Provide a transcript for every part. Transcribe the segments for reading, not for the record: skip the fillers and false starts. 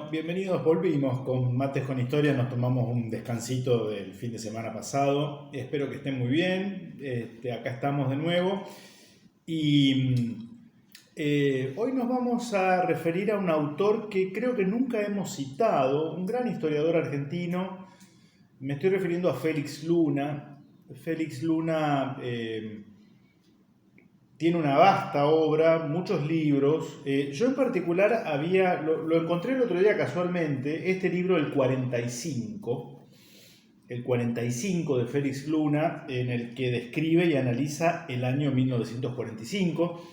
Bueno, bienvenidos, volvimos con Mates con Historia, nos tomamos un descansito del fin de semana pasado, espero que estén muy bien, acá estamos de nuevo y hoy nos vamos a referir a un autor que creo que nunca hemos citado, un gran historiador argentino, me estoy refiriendo a Félix Luna. Félix Luna tiene una vasta obra, muchos libros. Yo en particular lo encontré el otro día casualmente, este libro, el 45 de Félix Luna, en el que describe y analiza el año 1945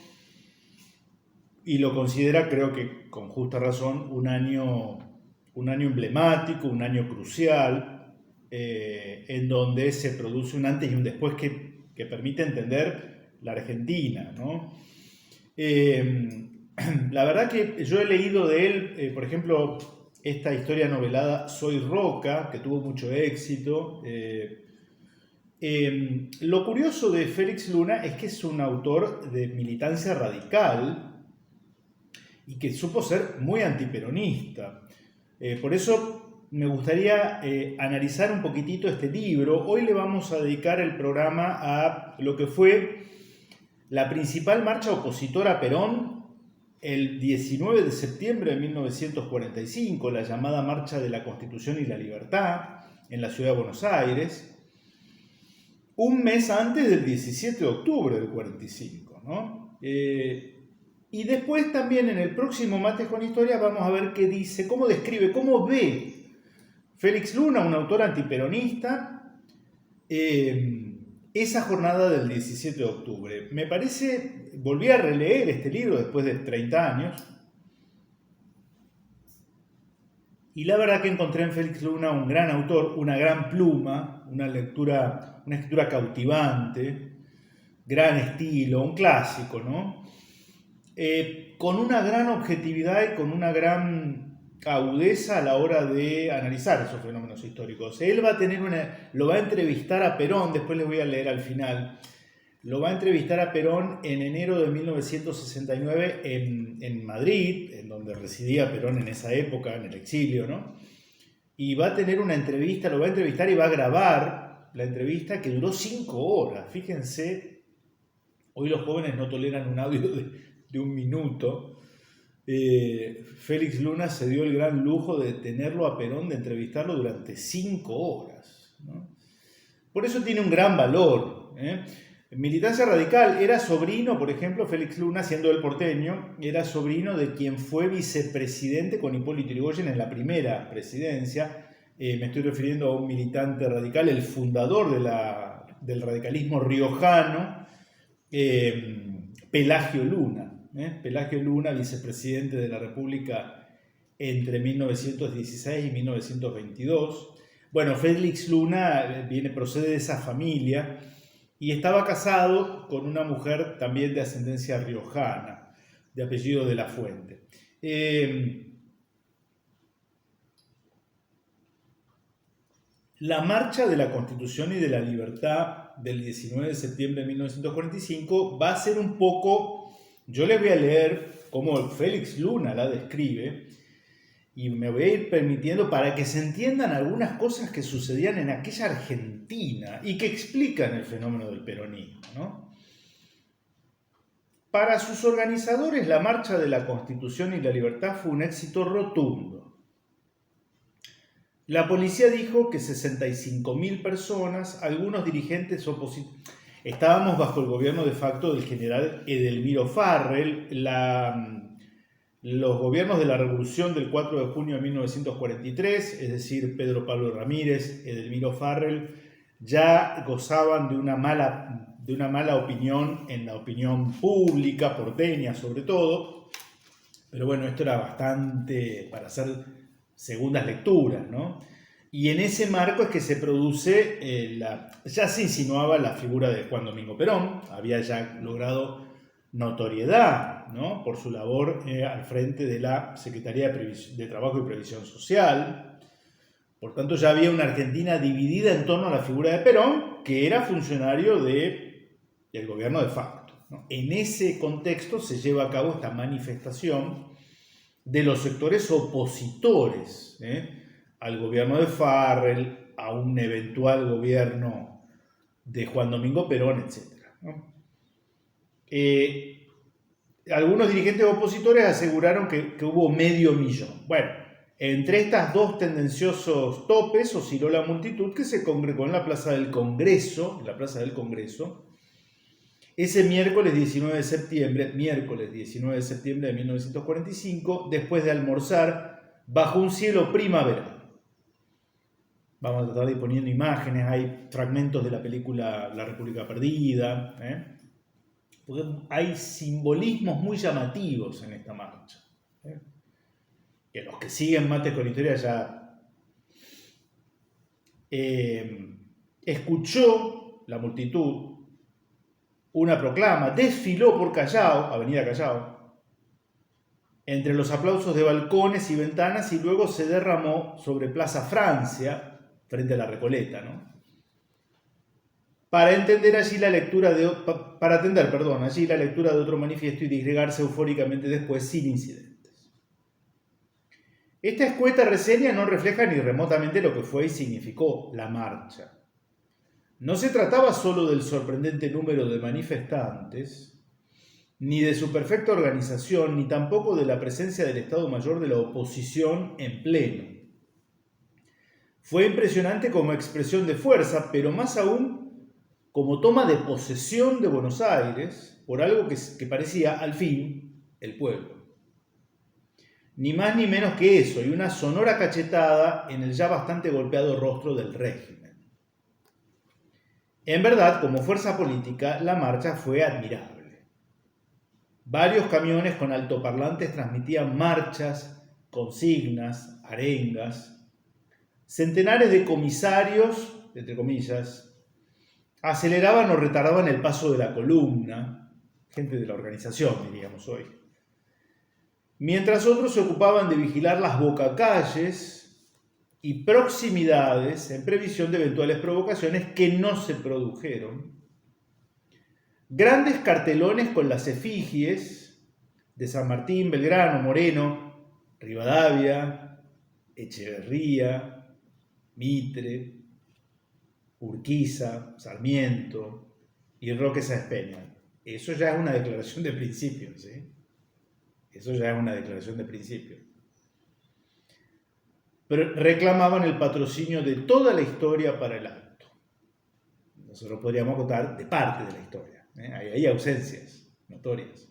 y lo considera, creo que con justa razón, un año emblemático, un año crucial, en donde se produce un antes y un después que permite entender la Argentina, ¿no? La verdad que yo he leído de él, por ejemplo, esta historia novelada Soy Roca, que tuvo mucho éxito. Lo curioso de Félix Luna es que es un autor de militancia radical y que supo ser muy antiperonista. Por eso me gustaría analizar un poquitito este libro. Hoy le vamos a dedicar el programa a lo que fue la principal marcha opositora a Perón el 19 de septiembre de 1945, la llamada Marcha de la Constitución y la Libertad, en la ciudad de Buenos Aires, un mes antes del 17 de octubre del 45, ¿no? Y después también en el próximo Mates con Historia vamos a ver qué dice, cómo describe, cómo ve Félix Luna, un autor antiperonista, esa jornada del 17 de octubre. Me parece, volví a releer este libro después de 30 años, y la verdad que encontré en Félix Luna un gran autor, una gran pluma, una escritura cautivante, gran estilo, un clásico, ¿no? Con una gran objetividad y con una gran agudeza a la hora de analizar esos fenómenos históricos. Él lo va a entrevistar a Perón, después les voy a leer al final, lo va a entrevistar a Perón en enero de 1969 en Madrid, en donde residía Perón en esa época, en el exilio, ¿no? Y va a tener una entrevista, lo va a entrevistar y va a grabar la entrevista que duró 5 horas. Fíjense, hoy los jóvenes no toleran un audio de un minuto. Félix Luna se dio el gran lujo de tenerlo a Perón, de entrevistarlo durante 5 horas, ¿no? Por eso tiene un gran valor, ¿eh? Militancia radical, era sobrino, por ejemplo, Félix Luna, siendo él porteño, era sobrino de quien fue vicepresidente con Hipólito Yrigoyen en la primera presidencia. Me estoy refiriendo a un militante radical, el fundador del radicalismo riojano, Pelagio Luna. Pelagio Luna, vicepresidente de la República entre 1916 y 1922. Bueno, Félix Luna procede de esa familia y estaba casado con una mujer también de ascendencia riojana, de apellido de la Fuente. La marcha de la Constitución y de la Libertad del 19 de septiembre de 1945 va a ser un poco, yo les voy a leer cómo Félix Luna la describe, y me voy a ir permitiendo para que se entiendan algunas cosas que sucedían en aquella Argentina y que explican el fenómeno del peronismo, ¿no? Para sus organizadores, la Marcha de la Constitución y la Libertad fue un éxito rotundo. La policía dijo que 65.000 personas, algunos dirigentes opositores. Estábamos bajo el gobierno de facto del general Edelmiro Farrell. Los gobiernos de la Revolución del 4 de junio de 1943, es decir, Pedro Pablo Ramírez, Edelmiro Farrell, ya gozaban de una mala opinión en la opinión pública, porteña sobre todo, pero bueno, esto era bastante para hacer segundas lecturas, ¿no? Y en ese marco es que se produce, ya se insinuaba la figura de Juan Domingo Perón, había ya logrado notoriedad, ¿no?, por su labor al frente de la Secretaría de Trabajo y Previsión Social. Por tanto, ya había una Argentina dividida en torno a la figura de Perón, que era funcionario del gobierno de facto, ¿no? En ese contexto se lleva a cabo esta manifestación de los sectores opositores al gobierno de Farrell, a un eventual gobierno de Juan Domingo Perón, etc., ¿no? Algunos dirigentes opositores aseguraron que hubo 500.000. Bueno, entre estas dos tendenciosos topes osciló la multitud que se congregó en la Plaza del Congreso, ese miércoles 19 de septiembre de 1945, después de almorzar bajo un cielo primaveral. Vamos a tratar de ir poniendo imágenes, hay fragmentos de la película La República Perdida, porque hay simbolismos muy llamativos en esta marcha, que los que siguen Mates con Historia ya escuchó la multitud una proclama, desfiló por Callao, Avenida Callao, entre los aplausos de balcones y ventanas, y luego se derramó sobre Plaza Francia, frente a la Recoleta, ¿no? Para atender allí la lectura de otro manifiesto y disgregarse eufóricamente después sin incidentes. Esta escueta reseña no refleja ni remotamente lo que fue y significó la marcha. No se trataba solo del sorprendente número de manifestantes, ni de su perfecta organización, ni tampoco de la presencia del Estado Mayor de la oposición en pleno. Fue impresionante como expresión de fuerza, pero más aún como toma de posesión de Buenos Aires por algo que parecía, al fin, el pueblo. Ni más ni menos que eso, y una sonora cachetada en el ya bastante golpeado rostro del régimen. En verdad, como fuerza política, la marcha fue admirable. Varios camiones con altoparlantes transmitían marchas, consignas, arengas. Centenares de comisarios, entre comillas, aceleraban o retardaban el paso de la columna, gente de la organización, diríamos hoy. Mientras otros se ocupaban de vigilar las bocacalles y proximidades en previsión de eventuales provocaciones que no se produjeron. Grandes cartelones con las efigies de San Martín, Belgrano, Moreno, Rivadavia, Echeverría, Mitre, Urquiza, Sarmiento y Roque Sáenz Peña. Eso ya es una declaración de principios, ¿sí? Eso ya es una declaración de principios. Pero reclamaban el patrocinio de toda la historia para el acto. Nosotros podríamos contar de parte de la historia. Hay ausencias notorias.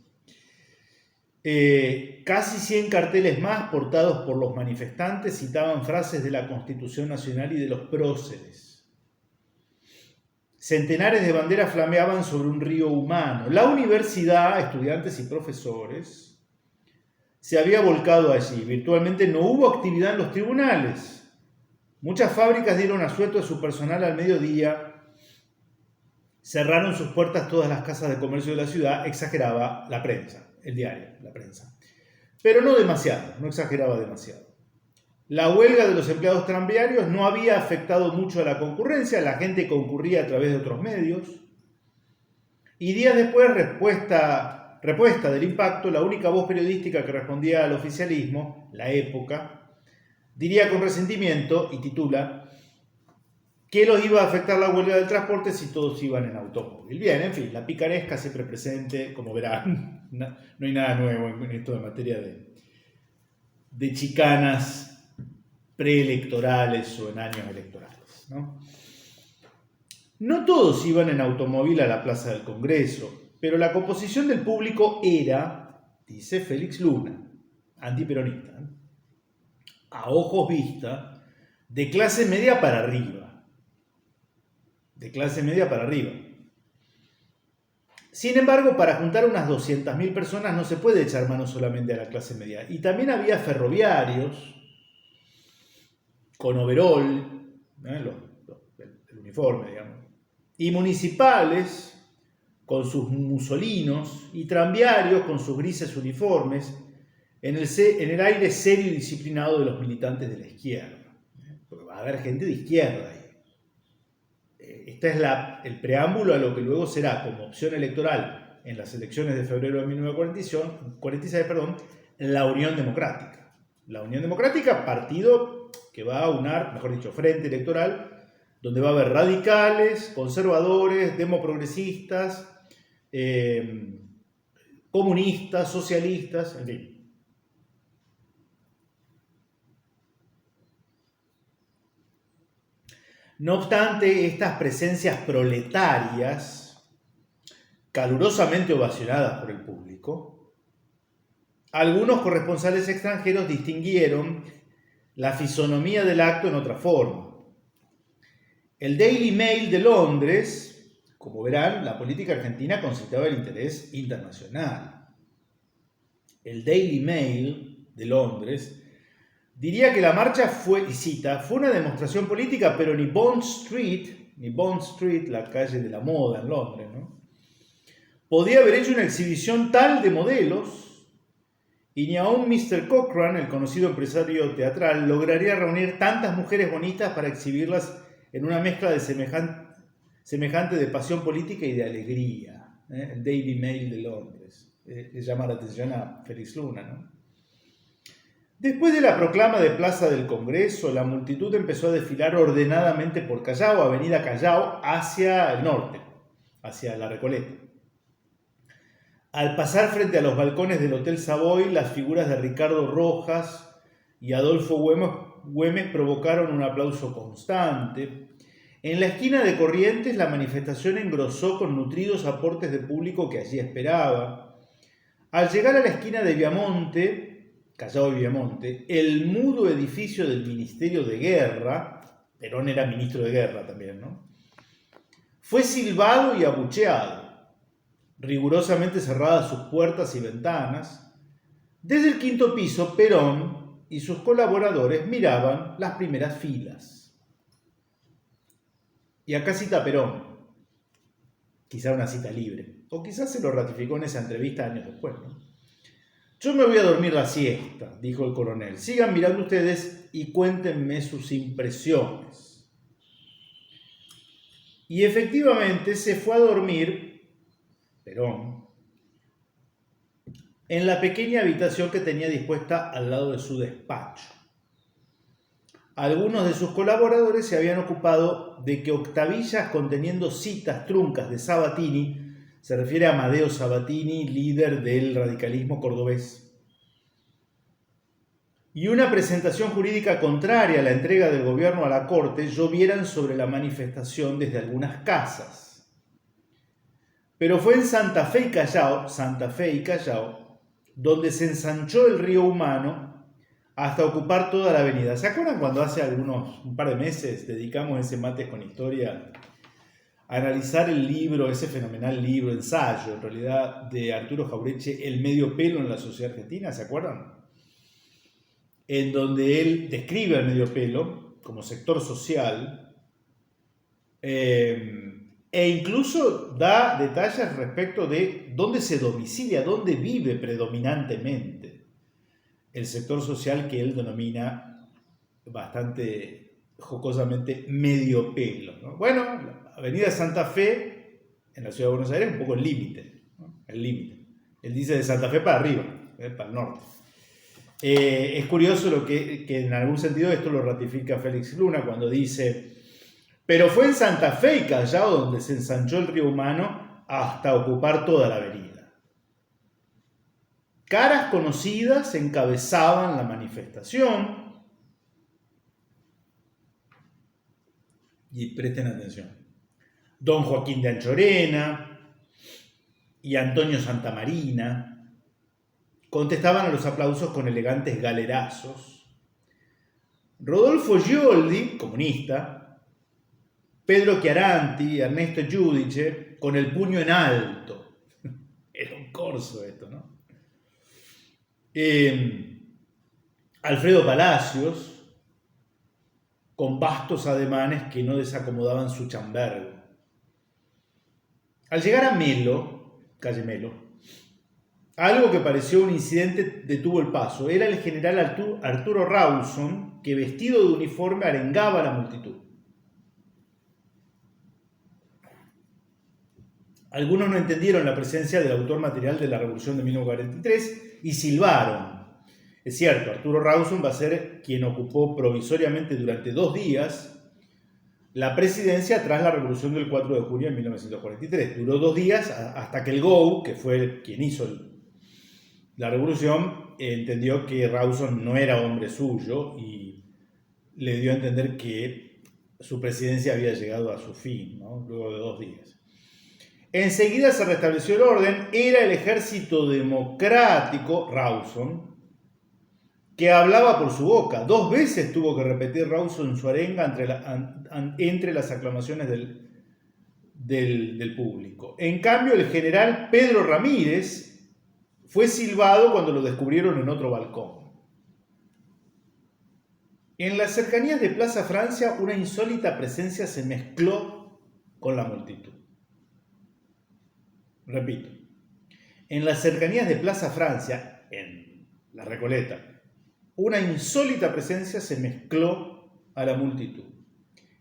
Casi 100 carteles más portados por los manifestantes citaban frases de la Constitución Nacional y de los próceres. Centenares de banderas flameaban sobre un río humano. La universidad, estudiantes y profesores, se había volcado allí. Virtualmente no hubo actividad en los tribunales. Muchas fábricas dieron asueto a su personal al mediodía. Cerraron sus puertas todas las casas de comercio de la ciudad, exageraba la prensa, el diario, la prensa. Pero no demasiado, no exageraba demasiado. La huelga de los empleados tranviarios no había afectado mucho a la concurrencia, la gente concurría a través de otros medios. Y días después, repuesta del impacto, la única voz periodística que respondía al oficialismo, La Época, diría con resentimiento, y titula, ¿qué los iba a afectar la huelga del transporte si todos iban en automóvil? Bien, en fin, la picaresca siempre presente, como verán, no hay nada nuevo en esto de materia de chicanas preelectorales o en años electorales, ¿no? No todos iban en automóvil a la Plaza del Congreso, pero la composición del público era, dice Félix Luna, antiperonista, a ojos vista, de clase media para arriba. De clase media para arriba. Sin embargo, para juntar unas 200.000 personas no se puede echar mano solamente a la clase media. Y también había ferroviarios con overol, el uniforme, digamos, y municipales con sus musolinos y tranviarios con sus grises uniformes en el aire serio y disciplinado de los militantes de la izquierda. Porque va a haber gente de izquierda ahí. Este es el preámbulo a lo que luego será, como opción electoral en las elecciones de febrero de 1946, la Unión Democrática. La Unión Democrática, partido que va a unar, mejor dicho, frente electoral, donde va a haber radicales, conservadores, demoprogresistas, comunistas, socialistas, en fin. No obstante, estas presencias proletarias, calurosamente ovacionadas por el público, algunos corresponsales extranjeros distinguieron la fisonomía del acto en otra forma. El Daily Mail de Londres, como verán, la política argentina concitaba el interés internacional. El Daily Mail de Londres diría que la marcha fue, y cita, fue una demostración política, pero ni Bond Street, la calle de la moda en Londres, ¿no?, podía haber hecho una exhibición tal de modelos, y ni aún Mr. Cochran, el conocido empresario teatral, lograría reunir tantas mujeres bonitas para exhibirlas en una mezcla de semejante de pasión política y de alegría. El Daily Mail de Londres. Le llama la atención a Félix Luna, ¿no? Después de la proclama de Plaza del Congreso, la multitud empezó a desfilar ordenadamente por Callao, Avenida Callao, hacia el norte, hacia La Recoleta. Al pasar frente a los balcones del Hotel Savoy, las figuras de Ricardo Rojas y Adolfo Güemes provocaron un aplauso constante. En la esquina de Corrientes, la manifestación engrosó con nutridos aportes de público que allí esperaba. Al llegar a la esquina de Viamonte, Callao y Viamonte, el mudo edificio del Ministerio de Guerra, Perón era ministro de Guerra también, ¿no?, fue silbado y abucheado. Rigurosamente cerradas sus puertas y ventanas, desde el quinto piso, Perón y sus colaboradores miraban las primeras filas. Y acá cita Perón, quizá una cita libre, o quizás se lo ratificó en esa entrevista años después, ¿no? Yo me voy a dormir la siesta, dijo el coronel. Sigan mirando ustedes y cuéntenme sus impresiones. Y efectivamente se fue a dormir Perón en la pequeña habitación que tenía dispuesta al lado de su despacho. Algunos de sus colaboradores se habían ocupado de que octavillas conteniendo citas truncas de Sabatini, se refiere a Amadeo Sabatini, líder del radicalismo cordobés, y una presentación jurídica contraria a la entrega del gobierno a la corte llovieran sobre la manifestación desde algunas casas. Pero fue en Santa Fe y Callao, donde se ensanchó el río humano hasta ocupar toda la avenida. ¿Se acuerdan cuando hace un par de meses dedicamos ese Mates con Historia a analizar el libro, ese fenomenal libro, ensayo en realidad, de Arturo Jauretche, El medio pelo en la sociedad argentina? ¿Se acuerdan? En donde él describe al medio pelo como sector social e incluso da detalles respecto de dónde se domicilia, dónde vive predominantemente el sector social que él denomina bastante jocosamente medio pelo, ¿no? Bueno, la avenida Santa Fe en la ciudad de Buenos Aires es un poco el límite, ¿no? El límite. Él dice de Santa Fe para arriba, para el norte. Es curioso que en algún sentido esto lo ratifica Félix Luna cuando dice: pero fue en Santa Fe y Callao donde se ensanchó el río humano hasta ocupar toda la avenida. Caras conocidas encabezaban la manifestación. Y presten atención: don Joaquín de Anchorena y Antonio Santamarina contestaban a los aplausos con elegantes galerazos. Rodolfo Gioldi, comunista, Pedro Chiaranti, Ernesto Giudice, con el puño en alto. Era un corso esto, ¿no? Alfredo Palacios, con vastos ademanes que no desacomodaban su chambergo. Al llegar a Melo, calle Melo, algo que pareció un incidente detuvo el paso. Era el general Arturo Rawson, que vestido de uniforme arengaba a la multitud. Algunos no entendieron la presencia del autor material de la Revolución de 1943 y silbaron. Es cierto, Arturo Rawson va a ser quien ocupó provisoriamente durante 2 días la presidencia tras la revolución del 4 de junio de 1943. Duró 2 días hasta que el GO, que fue quien hizo la revolución, entendió que Rawson no era hombre suyo y le dio a entender que su presidencia había llegado a su fin, ¿no? Luego de 2 días. Enseguida se restableció el orden. Era el ejército democrático, Rawson, que hablaba por su boca. 2 veces tuvo que repetir Rawson su arenga entre las aclamaciones del público. En cambio, el general Pedro Ramírez fue silbado cuando lo descubrieron en otro balcón. En las cercanías de Plaza Francia, una insólita presencia se mezcló con la multitud. Repito, en las cercanías de Plaza Francia, en la Recoleta, una insólita presencia se mezcló a la multitud.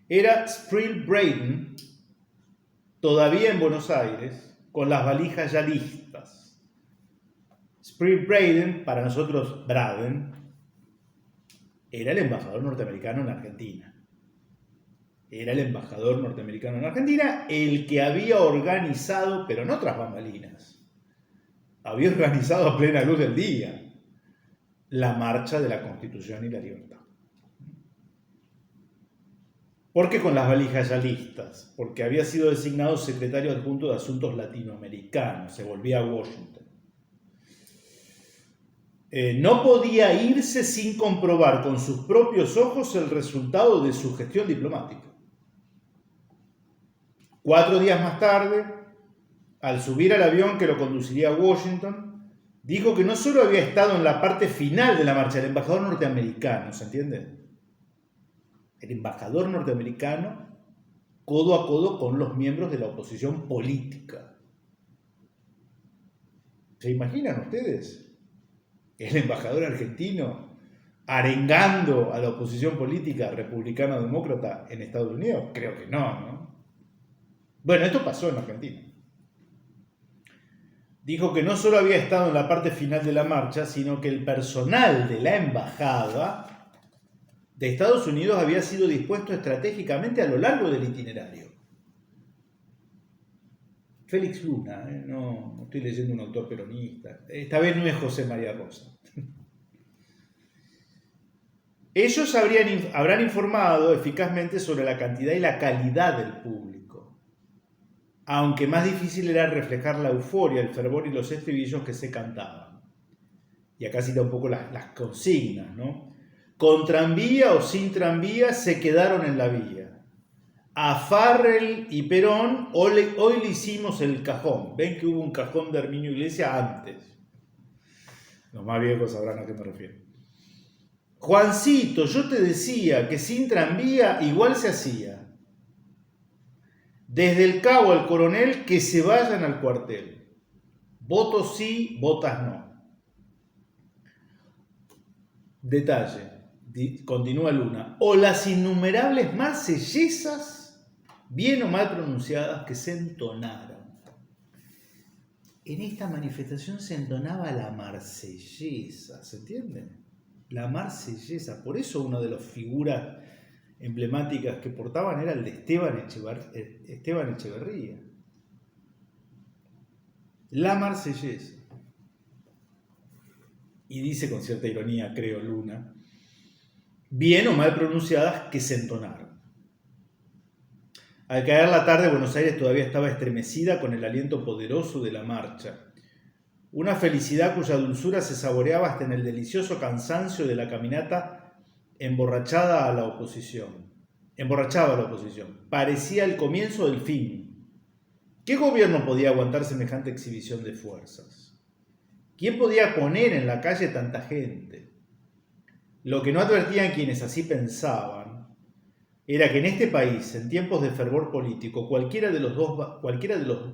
Era Sprill Braden, todavía en Buenos Aires, con las valijas ya listas. Sprill Braden, para nosotros Braden, era el embajador norteamericano en Argentina. Era el embajador norteamericano en Argentina, el que había organizado, pero no tras bambalinas, había organizado a plena luz del día la marcha de la Constitución y la Libertad. ¿Por qué con las valijas ya listas? Porque había sido designado secretario adjunto de Asuntos Latinoamericanos, se volvía a Washington. No podía irse sin comprobar con sus propios ojos el resultado de su gestión diplomática. 4 días más tarde, al subir al avión que lo conduciría a Washington, dijo que no solo había estado en la parte final de la marcha, el embajador norteamericano, ¿se entiende? El embajador norteamericano codo a codo con los miembros de la oposición política. ¿Se imaginan ustedes? El embajador argentino arengando a la oposición política republicano-demócrata en Estados Unidos. Creo que no, ¿no? Bueno, esto pasó en Argentina. Dijo que no solo había estado en la parte final de la marcha, sino que el personal de la embajada de Estados Unidos había sido dispuesto estratégicamente a lo largo del itinerario. Félix Luna, no estoy leyendo un autor peronista, esta vez no es José María Rosa. Ellos habrán informado eficazmente sobre la cantidad y la calidad del público, aunque más difícil era reflejar la euforia, el fervor y los estribillos que se cantaban. Y acá cita un poco las consignas, ¿no? Con tranvía o sin tranvía se quedaron en la vía. A Farrell y Perón hoy le hicimos el cajón. Ven que hubo un cajón de Herminio Iglesias antes. Los más viejos sabrán a qué me refiero. Juancito, yo te decía que sin tranvía igual se hacía. Desde el cabo al coronel que se vayan al cuartel. Votos sí, votas no. Detalle, continúa Luna. O las innumerables marsellesas, bien o mal pronunciadas, que se entonaron. En esta manifestación se entonaba la marsellesa, ¿se entiende? La marsellesa. Por eso una de las figuras emblemáticas que portaban era el de Esteban Echeverría. La marsellesa. Y dice con cierta ironía, creo, Luna, bien o mal pronunciadas, que se entonaron. Al caer la tarde, Buenos Aires todavía estaba estremecida con el aliento poderoso de la marcha. Una felicidad cuya dulzura se saboreaba hasta en el delicioso cansancio de la caminata emborrachaba a la oposición. Parecía el comienzo del fin. ¿Qué gobierno podía aguantar semejante exhibición de fuerzas? ¿Quién podía poner en la calle tanta gente? Lo que no advertían quienes así pensaban era que en este país, en tiempos de fervor político, cualquiera de los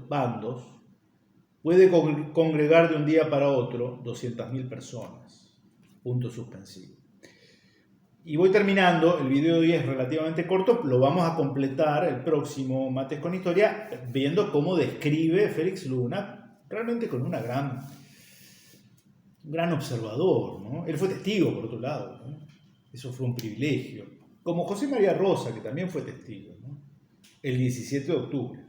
bandos puede congregar de un día para otro 200.000 personas. Punto suspensivo. Y voy terminando, el video de hoy es relativamente corto, lo vamos a completar el próximo Mates con Historia, viendo cómo describe Félix Luna, realmente con una gran un gran observador, ¿no? Él fue testigo, por otro lado, ¿no? Eso fue un privilegio. Como José María Rosa, que también fue testigo, ¿no? El 17 de octubre.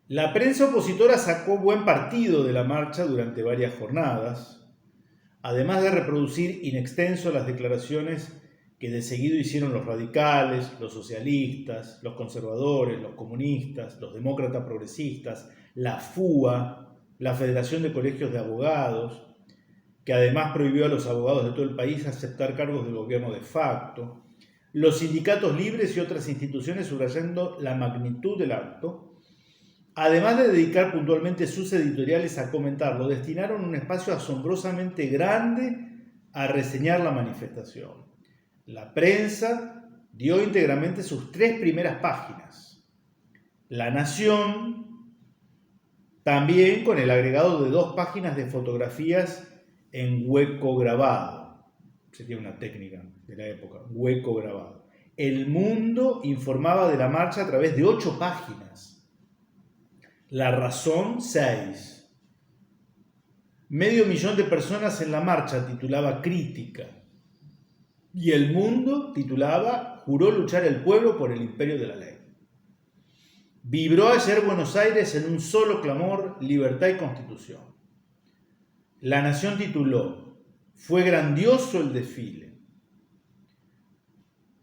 La prensa opositora sacó buen partido de la marcha durante varias jornadas, además de reproducir in extenso las declaraciones que de seguido hicieron los radicales, los socialistas, los conservadores, los comunistas, los demócratas progresistas, la FUA, la Federación de Colegios de Abogados, que además prohibió a los abogados de todo el país aceptar cargos del gobierno de facto, los sindicatos libres y otras instituciones subrayando la magnitud del acto, además de dedicar puntualmente sus editoriales a comentarlo, destinaron un espacio asombrosamente grande a reseñar la manifestación. La prensa dio íntegramente sus 3 primeras páginas. La Nación, también con el agregado de 2 páginas de fotografías en hueco grabado. Sería una técnica de la época, hueco grabado. El Mundo informaba de la marcha a través de 8 páginas. La Razón, 6. Medio millón de personas en la marcha titulaba Crítica. Y El Mundo titulaba Juró luchar el pueblo por el imperio de la ley. Vibró ayer Buenos Aires en un solo clamor, libertad y constitución. La Nación tituló Fue grandioso el desfile.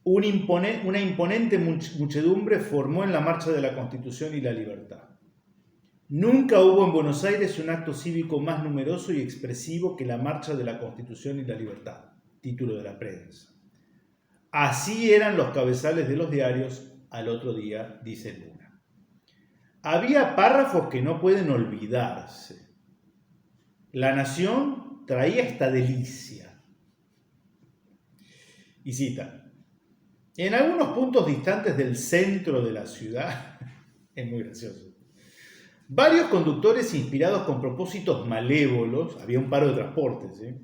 Una imponente muchedumbre formó en la marcha de la Constitución y la libertad. Nunca hubo en Buenos Aires un acto cívico más numeroso y expresivo que la marcha de la Constitución y la libertad, título de la prensa. Así eran los cabezales de los diarios al otro día, dice Luna. Había párrafos que no pueden olvidarse. La Nación traía esta delicia. Y cita, en algunos puntos distantes del centro de la ciudad, es muy gracioso, varios conductores inspirados con propósitos malévolos, había un paro de transportes,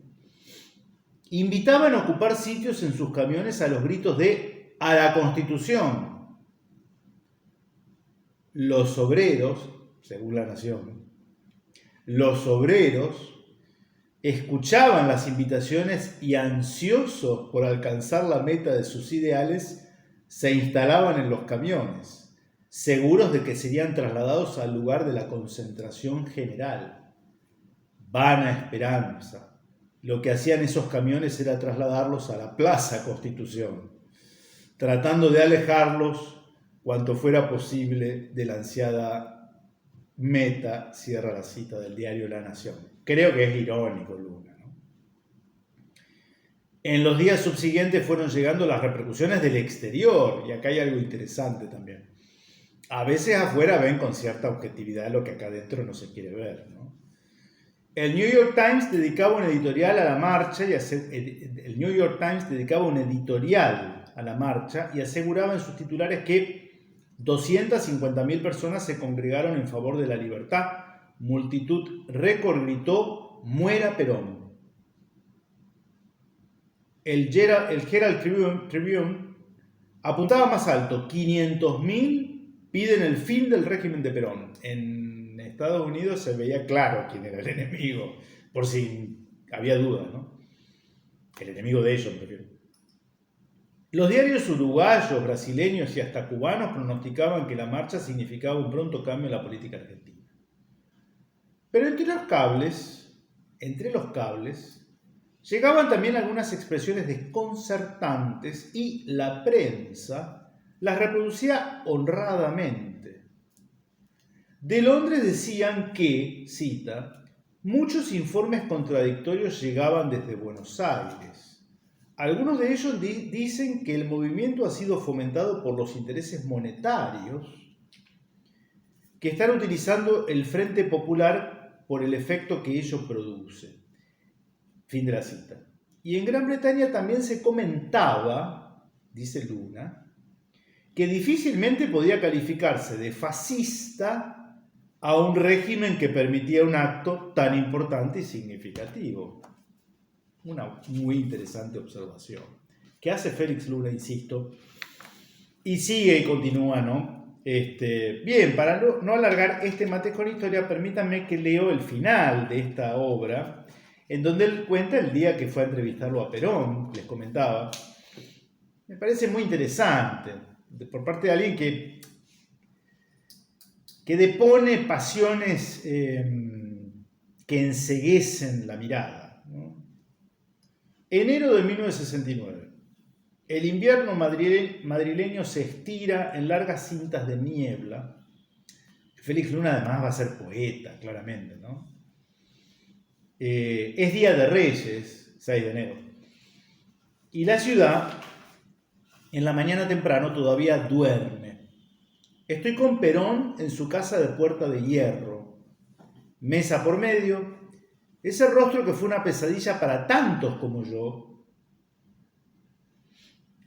invitaban a ocupar sitios en sus camiones a los gritos de ¡a la Constitución! Los obreros, según La Nación, los obreros escuchaban las invitaciones y ansiosos por alcanzar la meta de sus ideales, se instalaban en los camiones, seguros de que serían trasladados al lugar de la concentración general. Vana esperanza. Lo que hacían esos camiones era trasladarlos a la Plaza Constitución, tratando de alejarlos cuanto fuera posible de la ansiada meta, cierra la cita del diario La Nación. Creo que es irónico, Luna, ¿no? En los días subsiguientes fueron llegando las repercusiones del exterior, y acá hay algo interesante también. A veces afuera ven con cierta objetividad lo que acá adentro no se quiere ver, ¿no? El New York Times dedicaba un editorial a la marcha y aseguraba en sus titulares que 250.000 personas se congregaron en favor de la libertad. Multitud récord gritó, ¡muera Perón! El Herald Tribune apuntaba más alto, 500.000 piden el fin del régimen de Perón. En Estados Unidos se veía claro quién era el enemigo, por si había dudas, ¿no? El enemigo de ellos, prefiero. Los diarios uruguayos, brasileños y hasta cubanos pronosticaban que la marcha significaba un pronto cambio en la política argentina. Pero entre los cables, llegaban también algunas expresiones desconcertantes y la prensa las reproducía honradamente. De Londres decían que, cita, muchos informes contradictorios llegaban desde Buenos Aires. Algunos de ellos dicen que el movimiento ha sido fomentado por los intereses monetarios que están utilizando el Frente Popular por el efecto que ello produce. Fin de la cita. Y en Gran Bretaña también se comentaba, dice Luna, que difícilmente podía calificarse de fascista a un régimen que permitía un acto tan importante y significativo. Una muy interesante observación que hace Félix Luna, insisto, y sigue y continúa, ¿no? Bien, para no alargar este mate con historia, permítanme que leo el final de esta obra, en donde él cuenta el día que fue a entrevistarlo a Perón, les comentaba. Me parece muy interesante, por parte de alguien que depone pasiones que enceguecen la mirada, ¿no? Enero de 1969. El invierno madrileño se estira en largas cintas de niebla. Félix Luna además va a ser poeta, claramente, ¿no? Es Día de Reyes, 6 de enero. Y la ciudad, en la mañana temprano, todavía duerme. Estoy con Perón en su casa de Puerta de Hierro. Mesa por medio. Ese rostro que fue una pesadilla para tantos como yo.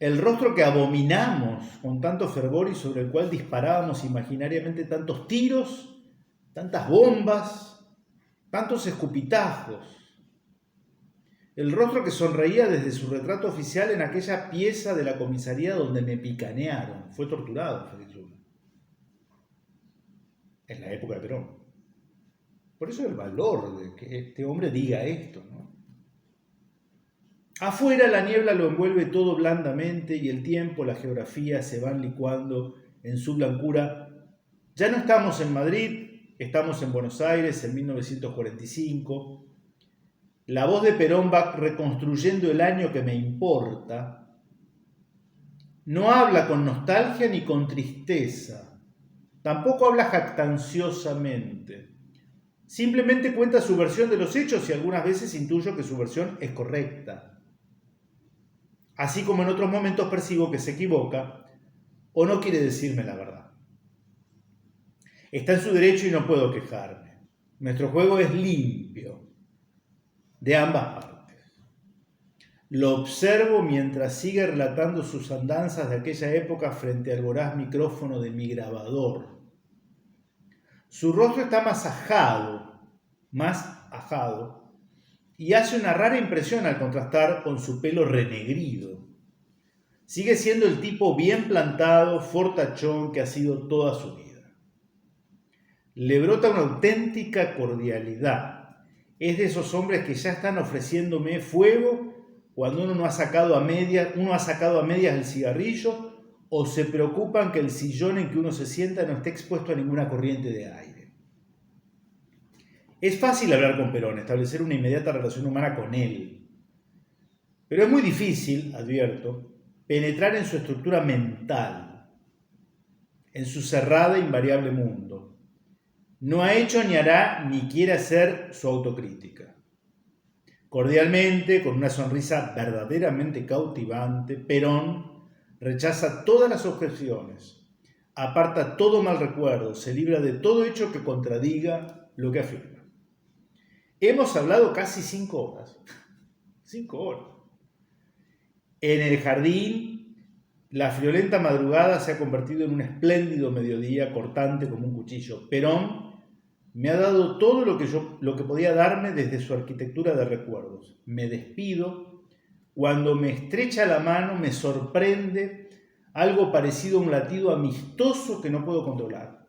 El rostro que abominamos con tanto fervor y sobre el cual disparábamos imaginariamente tantos tiros, tantas bombas, tantos escupitajos. El rostro que sonreía desde su retrato oficial en aquella pieza de la comisaría donde me picanearon. Fue torturado Félix Luna. En la época de Perón. Por eso el valor de que este hombre diga esto, ¿no? Afuera la niebla lo envuelve todo blandamente y el tiempo, la geografía se van licuando en su blancura. Ya no estamos en Madrid, estamos en Buenos Aires en 1945. La voz de Perón va reconstruyendo el año que me importa. No habla con nostalgia ni con tristeza. Tampoco habla jactanciosamente. Simplemente cuenta su versión de los hechos y algunas veces intuyo que su versión es correcta. Así como en otros momentos percibo que se equivoca o no quiere decirme la verdad. Está en su derecho y no puedo quejarme. Nuestro juego es limpio, de ambas partes. Lo observo mientras sigue relatando sus andanzas de aquella época frente al voraz micrófono de mi grabador. Su rostro está más ajado, y hace una rara impresión al contrastar con su pelo renegrido. Sigue siendo el tipo bien plantado, fortachón que ha sido toda su vida. Le brota una auténtica cordialidad. Es de esos hombres que ya están ofreciéndome fuego cuando uno ha sacado a medias el cigarrillo o se preocupan que el sillón en que uno se sienta no esté expuesto a ninguna corriente de aire. Es fácil hablar con Perón, establecer una inmediata relación humana con él. Pero es muy difícil, advierto, penetrar en su estructura mental, en su cerrada e invariable mundo. No ha hecho ni hará ni quiere hacer su autocrítica. Cordialmente, con una sonrisa verdaderamente cautivante, Perón rechaza todas las objeciones, aparta todo mal recuerdo, se libra de todo hecho que contradiga lo que afirma. Hemos hablado casi 5 horas. 5 horas. En el jardín, la friolenta madrugada se ha convertido en un espléndido mediodía cortante como un cuchillo. Perón me ha dado todo lo que podía darme desde su arquitectura de recuerdos. Me despido. Cuando me estrecha la mano me sorprende algo parecido a un latido amistoso que no puedo controlar.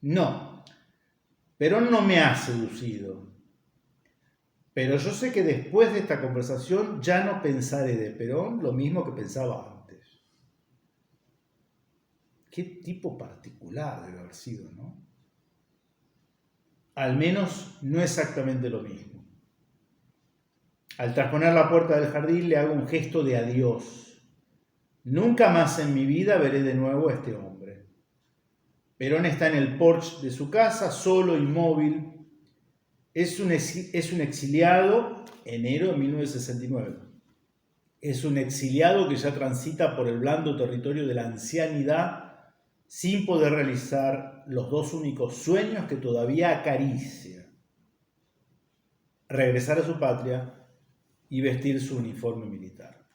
No. Perón no me ha seducido, pero yo sé que después de esta conversación ya no pensaré de Perón lo mismo que pensaba antes. Qué tipo particular debe haber sido, ¿no? Al menos no exactamente lo mismo. Al trasponer la puerta del jardín le hago un gesto de adiós. Nunca más en mi vida veré de nuevo a este hombre. Perón está en el porche de su casa, solo, inmóvil. Es un exiliado, enero de 1969. Es un exiliado que ya transita por el blando territorio de la ancianidad sin poder realizar los dos únicos sueños que todavía acaricia: regresar a su patria y vestir su uniforme militar.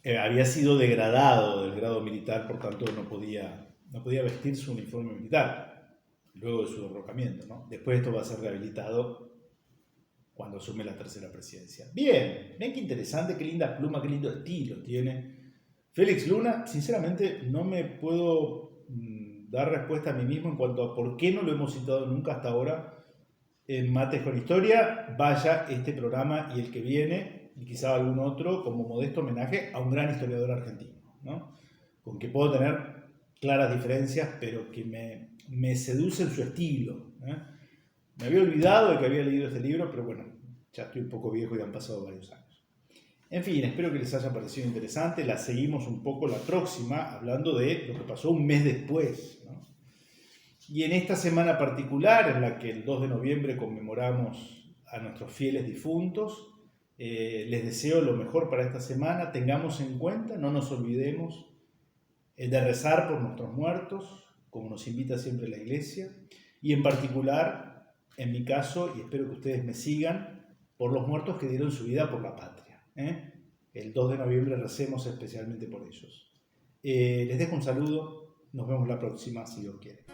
Había sido degradado del grado militar, por tanto no podía vestir su uniforme militar luego de su derrocamiento, ¿no? Después esto va a ser rehabilitado cuando asume la tercera presidencia. Bien, ven qué interesante, qué linda pluma, qué lindo estilo tiene Félix Luna, sinceramente no me puedo dar respuesta a mí mismo en cuanto a por qué no lo hemos citado nunca hasta ahora en Mates con Historia. Vaya este programa y el que viene, y quizá algún otro, como modesto homenaje a un gran historiador argentino, ¿no? Con que puedo tener claras diferencias, pero que me seduce en su estilo, ¿eh? Me había olvidado de que había leído este libro, pero bueno, ya estoy un poco viejo y han pasado varios años. En fin, espero que les haya parecido interesante. La seguimos un poco la próxima, hablando de lo que pasó un mes después, ¿no? Y en esta semana particular, en la que el 2 de noviembre conmemoramos a nuestros fieles difuntos, les deseo lo mejor para esta semana. Tengamos en cuenta, no nos olvidemos de rezar por nuestros muertos, como nos invita siempre la Iglesia, y en particular, en mi caso, y espero que ustedes me sigan, por los muertos que dieron su vida por la patria, ¿eh? El 2 de noviembre recemos especialmente por ellos. Les dejo un saludo, nos vemos la próxima si Dios quiere.